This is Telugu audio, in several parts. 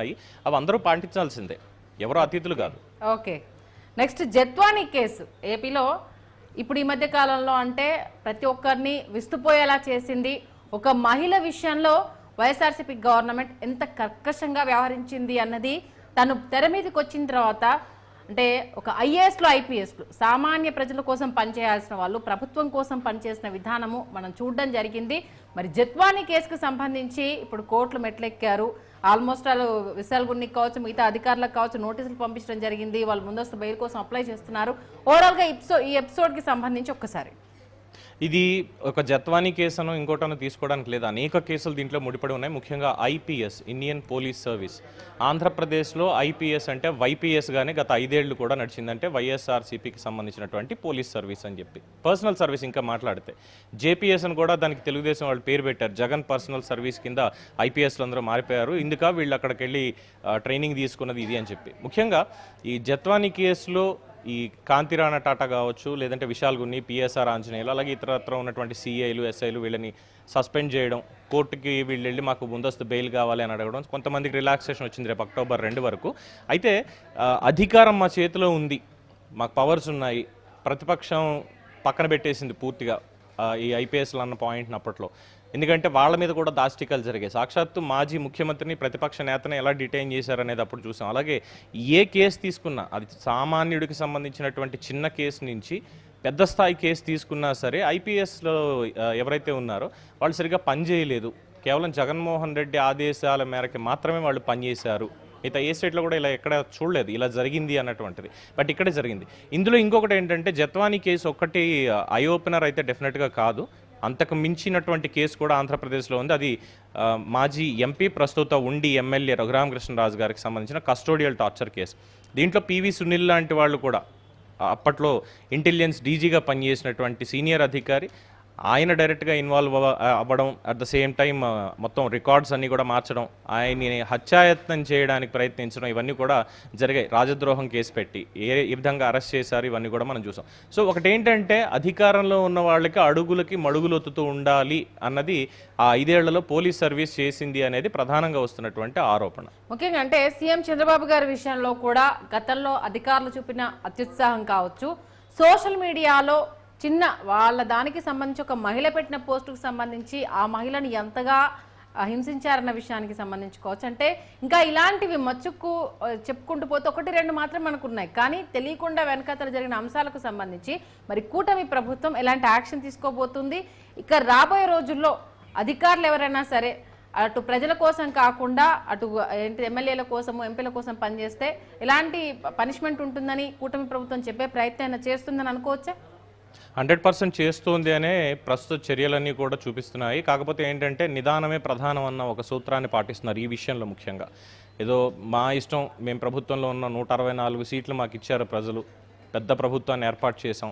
అవి అందరూ పాటించాల్సిందే, ఎవరు అతిథులు కాదు. ఓకే, నెక్స్ట్ జత్వానీ కేసు ఏపీలో ఇప్పుడు ఈ మధ్య కాలంలో అంటే ప్రతి ఒక్కరిని విస్తుపోయేలా చేసింది. ఒక మహిళ విషయంలో వైఎస్ఆర్సీపీ గవర్నమెంట్ ఎంత కర్కశంగా వ్యవహరించింది అన్నది తను తెర మీదకి వచ్చిన తర్వాత, అంటే ఒక ఐఏఎస్లు ఐపీఎస్లు సామాన్య ప్రజల కోసం పనిచేయాల్సిన వాళ్ళు ప్రభుత్వం కోసం పనిచేసిన విధానము మనం చూడడం జరిగింది. మరి జత్వానీ కేసుకు సంబంధించి ఇప్పుడు కోర్టులు మెట్లెక్కారు. ఆల్మోస్ట్ వాళ్ళు విశాల్ గున్నికి కావచ్చు, మిగతా అధికారులకు కావచ్చు నోటీసులు పంపించడం జరిగింది. వాళ్ళు ముందస్తు బెయిల్ కోసం అప్లై చేస్తున్నారు. ఓవరాల్గా ఈ ఎపిసోడ్కి సంబంధించి ఒక్కసారి ఇది ఒక జత్వానీ కేసును ఇంకోటను తీసుకోవడానికి లేదు, అనేక కేసులు దీంట్లో ముడిపడి ఉన్నాయి. ముఖ్యంగా ఐపీఎస్, ఇండియన్ పోలీస్ సర్వీస్. ఆంధ్రప్రదేశ్లో ఐపీఎస్ అంటే వైపీఎస్గానే గత 5 ఏళ్లు కూడా నడిచిందంటే వైఎస్ఆర్సీపీకి సంబంధించినటువంటి పోలీస్ సర్వీస్ అని చెప్పి. పర్సనల్ సర్వీస్ ఇంకా మాట్లాడితే జేపీఎస్ అని కూడా దానికి తెలుగుదేశం వాళ్ళు పేరు పెట్టారు. జగన్ పర్సనల్ సర్వీస్ కింద ఐపీఎస్లు అందరూ మారిపోయారు. ఇందుక వీళ్ళు అక్కడికి వెళ్ళి ట్రైనింగ్ తీసుకున్నది ఇది అని చెప్పి. ముఖ్యంగా ఈ జత్వానీ కేసులో ఈ కాంతిరాణ టాటా కావచ్చు, లేదంటే విశాల్ గున్ని, పిఎస్ఆర్ ఆంజనేయులు, అలాగే ఇతరత్ర ఉన్నటువంటి సిఐలు, ఎస్ఐలు వీళ్ళని సస్పెండ్ చేయడం, కోర్టుకి వీళ్ళు వెళ్ళి మాకు ముందస్తు బెయిల్ కావాలి అని అడగడం, కొంతమందికి రిలాక్సేషన్ వచ్చింది రేపు అక్టోబర్ 2 వరకు. అయితే అధికారం మా చేతిలో ఉంది, మాకు పవర్స్ ఉన్నాయి, ప్రతిపక్షం పక్కన పెట్టేసింది పూర్తిగా ఈ ఐపీఎస్లు అన్న పాయింట్ని అప్పట్లో. ఎందుకంటే వాళ్ళ మీద కూడా దాష్టికాలు జరిగాయి. సాక్షాత్తు మాజీ ముఖ్యమంత్రిని, ప్రతిపక్ష నేతని ఎలా డిటైన్ చేశారనేది అప్పుడు చూసాం. అలాగే ఏ కేసు తీసుకున్నా, అది సామాన్యుడికి సంబంధించినటువంటి చిన్న కేసు నుంచి పెద్ద స్థాయి కేసు తీసుకున్నా సరే ఐపీఎస్లో ఎవరైతే ఉన్నారో వాళ్ళు సరిగ్గా పనిచేయలేదు. కేవలం జగన్మోహన్ రెడ్డి ఆదేశాల మేరకు మాత్రమే వాళ్ళు పనిచేశారు. మిగతా ఏ స్టేట్లో కూడా ఇలా ఎక్కడ చూడలేదు ఇలా జరిగింది అన్నటువంటిది. బట్ ఇక్కడే జరిగింది. ఇందులో ఇంకొకటి ఏంటంటే జత్వానీ కేసు ఒక్కటి ఐ ఓపెనర్ అయితే డెఫినెట్గా కాదు. అంతకు మించినటువంటి కేసు కూడా ఆంధ్రప్రదేశ్లో ఉంది. అది మాజీ ఎంపీ, ప్రస్తుత ఉండి ఎమ్మెల్యే రఘురామకృష్ణరాజు గారికి సంబంధించిన కస్టోడియల్ టార్చర్ కేసు. దీంట్లో పివి సునీల్ లాంటి వాళ్ళు కూడా అప్పట్లో ఇంటెలిజెన్స్ డీజీగా పనిచేసినటువంటి సీనియర్ అధికారి, ఆయన డైరెక్ట్గా ఇన్వాల్వ్ అవ్వడం, అట్ ద సేమ్ టైం మొత్తం రికార్డ్స్ అన్నీ కూడా మార్చడం, ఆయన్ని హత్యాయత్నం చేయడానికి ప్రయత్నించడం, ఇవన్నీ కూడా జరిగాయి. రాజద్రోహం కేసు పెట్టి ఏ విధంగా అరెస్ట్ చేశారు ఇవన్నీ కూడా మనం చూసాం. సో ఒకటేంటంటే అధికారంలో ఉన్న వాళ్ళకి అడుగులకి మడుగులొత్తుతూ ఉండాలి అన్నది ఆ 5 ఏళ్లలో పోలీస్ సర్వీస్ చేసింది అనేది ప్రధానంగా వస్తున్నటువంటి ఆరోపణ. ముఖ్యంగా అంటే సీఎం చంద్రబాబు గారి విషయంలో కూడా గతంలో అధికారులు చూపిన అత్యుత్సాహం కావచ్చు, సోషల్ మీడియాలో చిన్న వాళ్ళ దానికి సంబంధించి ఒక మహిళ పెట్టిన పోస్టుకు సంబంధించి ఆ మహిళను ఎంతగా హింసించారన్న విషయానికి సంబంధించుకోవచ్చు. అంటే ఇంకా ఇలాంటివి మచ్చుకు చెప్పుకుంటూ పోతే 1-2 మాత్రం మనకున్నాయి. కానీ తెలియకుండా వెనకాతల జరిగిన అంశాలకు సంబంధించి మరి కూటమి ప్రభుత్వం ఎలాంటి యాక్షన్ తీసుకోబోతుంది, ఇక రాబోయే రోజుల్లో అధికారులు ఎవరైనా సరే అటు ప్రజల కోసం కాకుండా అటు ఎమ్మెల్యేల కోసము, ఎంపీల కోసం పనిచేస్తే ఎలాంటి పనిష్మెంట్ ఉంటుందని కూటమి ప్రభుత్వం చెప్పే ప్రయత్నం చేస్తుందని అనుకోవచ్చా? 100% చేస్తుంది అనే ప్రస్తుత చర్యలన్నీ కూడా చూపిస్తున్నాయి. కాకపోతే ఏంటంటే నిదానమే ప్రధానం అన్న ఒక సూత్రాన్ని పాటిస్తున్నారు ఈ విషయంలో. ముఖ్యంగా ఏదో మా ఇష్టం, మేము ప్రభుత్వంలో ఉన్న 164 సీట్లు మాకు ఇచ్చారు ప్రజలు, పెద్ద ప్రభుత్వాన్ని ఏర్పాటు చేసాం,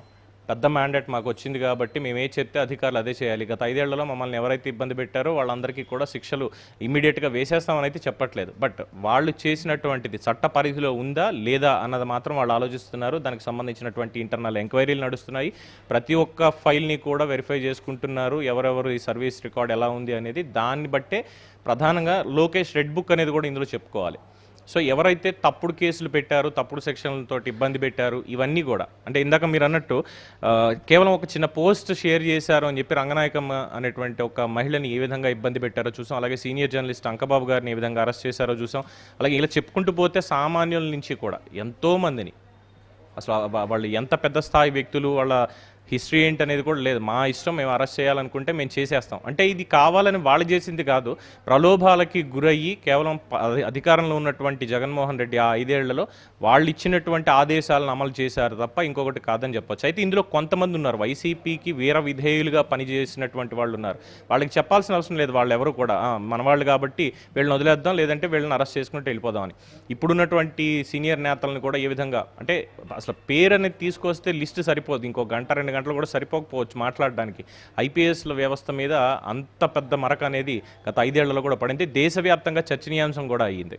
పెద్ద మ్యాండేట్ మాకు వచ్చింది కాబట్టి మేము ఏ చెప్తే అధికారులు అదే చేయాలి. గత 5 ఏళ్లలో మమ్మల్ని ఎవరైతే ఇబ్బంది పెట్టారో వాళ్ళందరికీ కూడా శిక్షలు ఇమ్మీడియట్గా వేసేస్తామని అయితే చెప్పట్లేదు. బట్ వాళ్ళు చేసినటువంటిది చట్ట పరిధిలో ఉందా లేదా అన్నది మాత్రం వాళ్ళు ఆలోచిస్తున్నారు. దానికి సంబంధించినటువంటి ఇంటర్నల్ ఎంక్వైరీలు నడుస్తున్నాయి. ప్రతి ఒక్క ఫైల్ని కూడా వెరిఫై చేసుకుంటున్నారు. ఎవరెవరు ఈ సర్వీస్ రికార్డ్ ఎలా ఉంది అనేది దాన్ని బట్టే ప్రధానంగా లోకేష్ రెడ్ బుక్ అనేది కూడా ఇందులో చెప్పుకోవాలి. సో ఎవరైతే తప్పుడు కేసులు పెట్టారు, తప్పుడు సెక్షన్లతో ఇబ్బంది పెట్టారు, ఇవన్నీ కూడా అంటే ఇందాక మీరు అన్నట్టు కేవలం ఒక చిన్న పోస్ట్ షేర్ చేశారు అని చెప్పి రంగనాయకమ్మ అనేటువంటి ఒక మహిళని ఏ విధంగా ఇబ్బంది పెట్టారో చూసాం. అలాగే సీనియర్ జర్నలిస్ట్ అంకబాబు గారిని ఏ విధంగా అరెస్ట్ చేశారో చూసాం. అలాగే ఇలా చెప్పుకుంటూ పోతే సామాన్యుల నుంచి కూడా ఎంతోమందిని, అసలు వాళ్ళు ఎంత పెద్ద స్థాయి వ్యక్తులు, వాళ్ళ హిస్టరీ ఏంటనేది కూడా లేదు. మా ఇష్టం, మేము అరెస్ట్ చేయాలనుకుంటే మేము చేసేస్తాం. అంటే ఇది కావాలని వాళ్ళు చేసింది కాదు, ప్రలోభాలకి గురయ్యి కేవలం అధికారంలో ఉన్నటువంటి జగన్మోహన్ రెడ్డి ఆ 5 ఏళ్లలో వాళ్ళు ఇచ్చినటువంటి ఆదేశాలను అమలు చేశారు తప్ప ఇంకొకటి కాదని చెప్పొచ్చు. అయితే ఇందులో కొంతమంది ఉన్నారు, వైసీపీకి వీర విధేయులుగా పనిచేసినటువంటి వాళ్ళు ఉన్నారు. వాళ్ళకి చెప్పాల్సిన అవసరం లేదు, వాళ్ళు ఎవరు కూడా మన వాళ్ళు కాబట్టి వీళ్ళని వదిలేద్దాం, లేదంటే వీళ్ళని అరెస్ట్ చేసుకుంటే వెళ్ళిపోదామని. ఇప్పుడున్నటువంటి సీనియర్ నేతలను కూడా ఏ విధంగా అంటే అసలు పేరు అనేది తీసుకొస్తే లిస్ట్ సరిపోదు, ఇంకో 1-2 గంటలు కూడా సరిపోకపోవచ్చు మాట్లాడడానికి. ఐపీఎస్ల వ్యవస్థ మీద అంత పెద్ద మరక అనేది గత 5 ఏళ్లలో కూడా పడింది. దేశవ్యాప్తంగా చర్చనీయాంశం కూడా అయ్యింది.